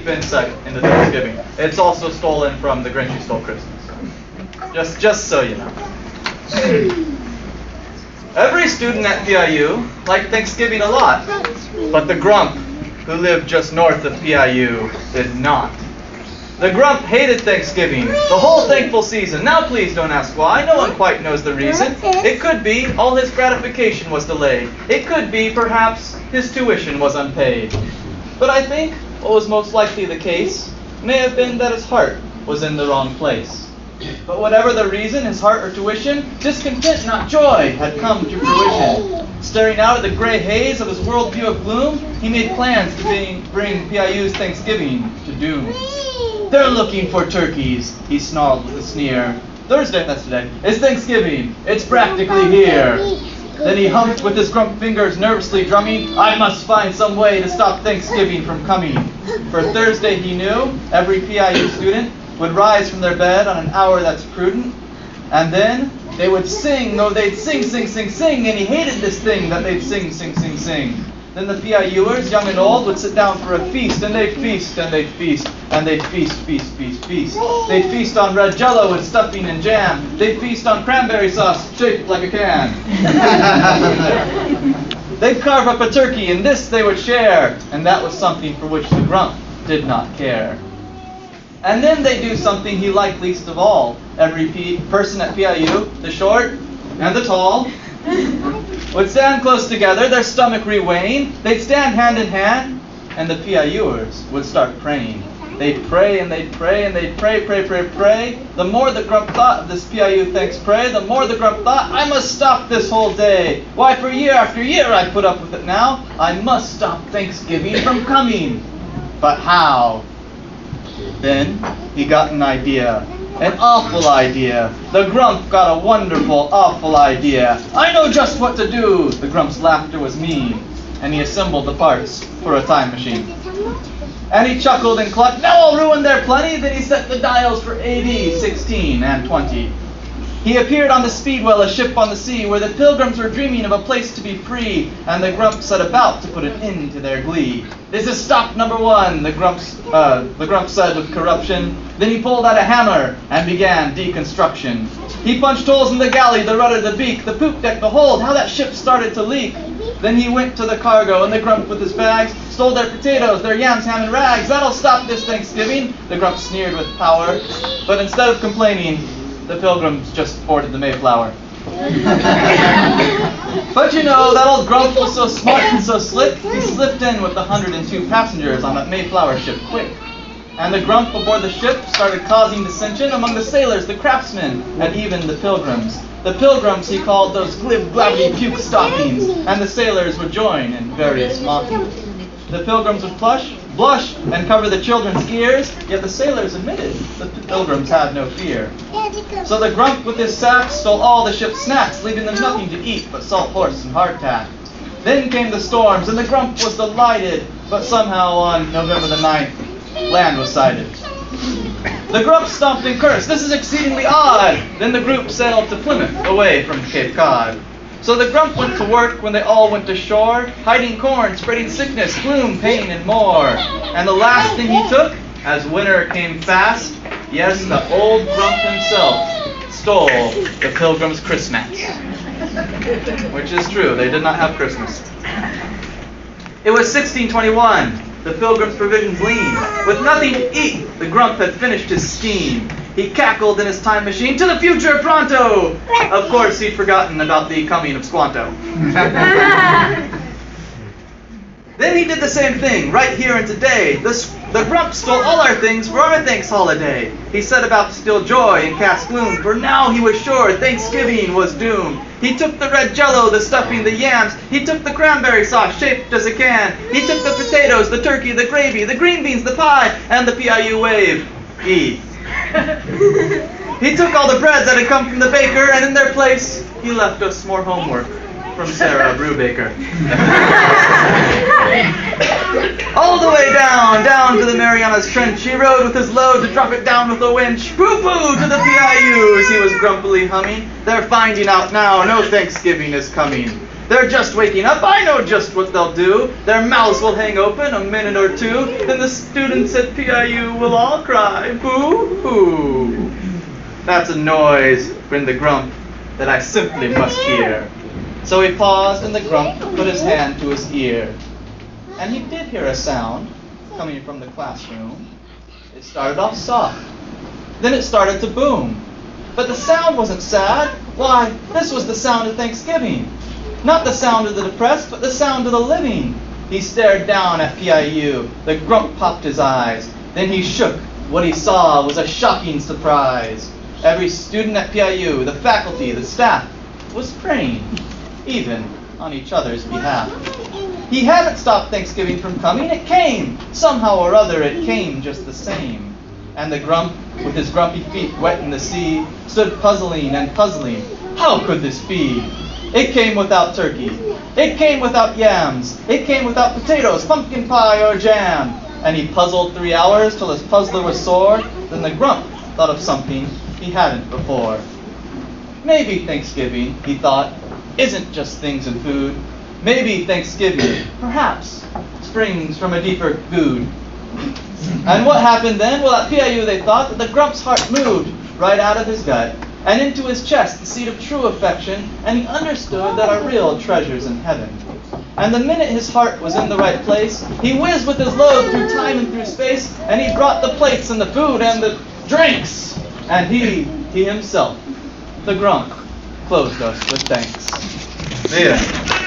deep insight into Thanksgiving. It's also stolen from the Grinch Who Stole Christmas. Just so you know. Every student at PIU liked Thanksgiving a lot, but the Grump, who lived just north of PIU, did not. The Grump hated Thanksgiving, the whole thankful season. Now please don't ask why, no one quite knows the reason. It could be all his gratification was delayed. It could be, perhaps, his tuition was unpaid. But I think what was most likely the case may have been that his heart was in the wrong place. But whatever the reason, his heart or tuition, discontent, not joy, had come to fruition. Staring out at the gray haze of his worldview of gloom, he made plans to bring PIU's Thanksgiving to doom. They're looking for turkeys, he snarled with a sneer. That's today, is Thanksgiving, it's practically here. Then he humped with his Grump fingers nervously drumming, I must find some way to stop Thanksgiving from coming. For Thursday, he knew, every PIU student would rise from their bed on an hour that's prudent, and then they would sing, they'd sing, and he hated this thing that they'd sing. Then the PIUers, young and old, would sit down for a feast, and they'd feast, and they'd feast, and they'd feast. They'd feast on red jello with stuffing and jam. They'd feast on cranberry sauce shaped like a can. They'd carve up a turkey, and this they would share, and that was something for which the Grump did not care. And then they do something he liked least of all. Every person at PIU, the short and the tall, would stand close together, their stomach re-weighing. They'd stand hand in hand, and the PIUers would start praying. They'd pray and they'd pray and they'd pray. The more the Grump thought of this PIU thanks pray, the more the Grump thought, I must stop this whole day. Why, for year after year I put up with it now. I must stop Thanksgiving from coming. But how? Then he got an idea, an awful idea. The Grump got a wonderful, awful idea. I know just what to do. The Grump's laughter was mean, and he assembled the parts for a time machine. And he chuckled and clucked, now I'll ruin their plenty. Then he set the dials for AD 16 and 20. He appeared on the Speedwell, a ship on the sea, where the pilgrims were dreaming of a place to be free, and the Grump set about to put an end to their glee. This is stop number one, the Grump said with corruption. Then he pulled out a hammer and began deconstruction. He punched holes in the galley, the rudder, the beak, the poop deck, the hold, how that ship started to leak. Then he went to the cargo, and the Grump with his bags stole their potatoes, their yams, ham, and rags. That'll stop this Thanksgiving, the Grump sneered with power. But instead of complaining, the pilgrims just boarded the Mayflower. But you know, that old Grump was so smart and so slick, he slipped in with the 102 passengers on that Mayflower ship quick. And the Grump aboard the ship started causing dissension among the sailors, the craftsmen, and even the pilgrims. The pilgrims he called those glib, glabbity puke stockings, and the sailors would join in various mockings. The pilgrims would blush, and cover the children's ears, yet the sailors admitted the pilgrims had no fear. So the Grump with his sack stole all the ship's snacks, leaving them nothing to eat but salt horse and hardtack. Then came the storms, and the Grump was delighted, but somehow on November the 9th, land was sighted. The Grump stomped and cursed, this is exceedingly odd. Then the group sailed to Plymouth, away from Cape Cod. So the Grump went to work when they all went ashore, hiding corn, spreading sickness, gloom, pain, and more. And the last thing he took, as winter came fast, yes, the old Grump himself stole the Pilgrim's Christmas. Which is true, they did not have Christmas. It was 1621. The Pilgrim's provisions lean. With nothing to eat, the Grump had finished his scheme. He cackled in his time machine, to the future pronto! Of course, he'd forgotten about the coming of Squanto. Then he did the same thing, right here and today. The Grump stole all our things for our thanks holiday. He set about to steal joy and cast gloom, for now he was sure Thanksgiving was doomed. He took the red jello, the stuffing, the yams. He took the cranberry sauce shaped as a can. He took the potatoes, the turkey, the gravy, the green beans, the pie, and the PIU wave. He took all the bread that had come from the baker, and in their place, he left us more homework from Sarah Brubaker. All the way down to the Marianas Trench, he rode with his load to drop it down with a winch. Pooh-pooh to the PIUs, he was grumpily humming. They're finding out now, no Thanksgiving is coming. They're just waking up. I know just what they'll do. Their mouths will hang open a minute or two. Then the students at PIU will all cry, boo-hoo. That's a noise, grinned the Grump, that I simply must hear. So he paused, and the Grump put his hand to his ear. And he did hear a sound coming from the classroom. It started off soft. Then it started to boom. But the sound wasn't sad. Why, this was the sound of Thanksgiving. Not the sound of the depressed, but the sound of the living. He stared down at PIU. The Grump popped his eyes. Then he shook. What he saw was a shocking surprise. Every student at PIU, the faculty, the staff, was praying, even on each other's behalf. He hadn't stopped Thanksgiving from coming. It came. Somehow or other, it came just the same. And the Grump, with his grumpy feet wet in the sea, stood puzzling and puzzling. How could this be? It came without turkey. It came without yams. It came without potatoes, pumpkin pie, or jam. And he puzzled 3 hours till his puzzler was sore. Then the Grump thought of something he hadn't before. Maybe Thanksgiving, he thought, isn't just things and food. Maybe Thanksgiving, perhaps, springs from a deeper good. And what happened then? Well, at PIU they thought that the Grump's heart moved right out of his gut and into his chest, the seat of true affection, and he understood that our real treasure's in heaven. And the minute his heart was in the right place, he whizzed with his load through time and through space, and he brought the plates and the food and the drinks. And he himself, the Grump, closed us with thanks. See ya.